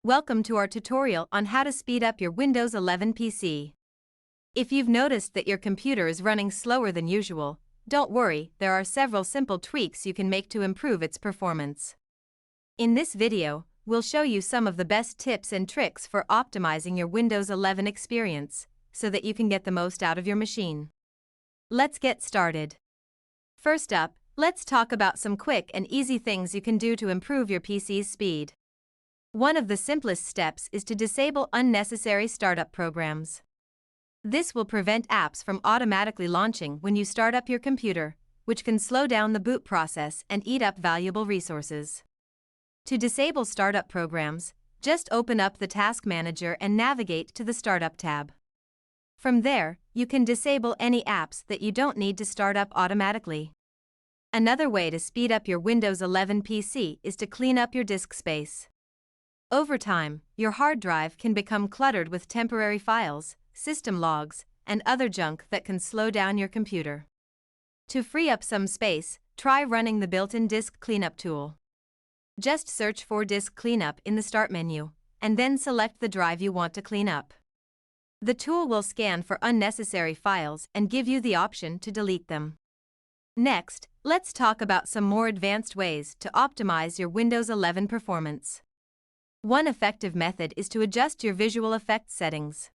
Welcome to our tutorial on how to speed up your Windows 11 PC. If you've noticed that your computer is running slower than usual, don't worry, there are several simple tweaks you can make to improve its performance. In this video, we'll show you some of the best tips and tricks for optimizing your Windows 11 experience, so that you can get the most out of your machine. Let's get started. First up, let's talk about some quick and easy things you can do to improve your PC's speed. One of the simplest steps is to disable unnecessary startup programs. This will prevent apps from automatically launching when you start up your computer, which can slow down the boot process and eat up valuable resources. To disable startup programs, just open up the Task Manager and navigate to the Startup tab. From there, you can disable any apps that you don't need to start up automatically. Another way to speed up your Windows 11 PC is to clean up your disk space. Over time, your hard drive can become cluttered with temporary files, system logs, and other junk that can slow down your computer. To free up some space, try running the built-in disk cleanup tool. Just search for Disk Cleanup in the Start menu, and then select the drive you want to clean up. The tool will scan for unnecessary files and give you the option to delete them. Next, let's talk about some more advanced ways to optimize your Windows 11 performance. One effective method is to adjust your visual effects settings.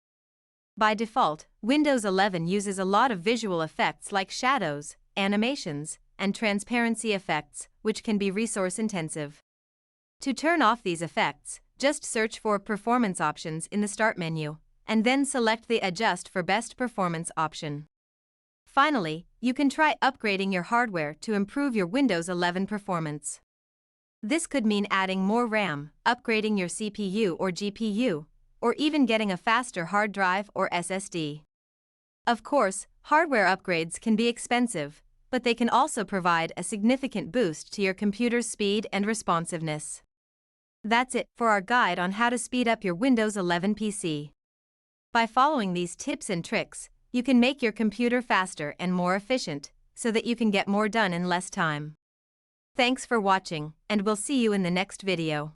By default, Windows 11 uses a lot of visual effects like shadows, animations, and transparency effects, which can be resource-intensive. To turn off these effects, just search for Performance options in the Start menu, and then select the Adjust for Best Performance option. Finally, you can try upgrading your hardware to improve your Windows 11 performance. This could mean adding more RAM, upgrading your CPU or GPU, or even getting a faster hard drive or SSD. Of course, hardware upgrades can be expensive, but they can also provide a significant boost to your computer's speed and responsiveness. That's it for our guide on how to speed up your Windows 11 PC. By following these tips and tricks, you can make your computer faster and more efficient, so that you can get more done in less time. Thanks for watching, and we'll see you in the next video.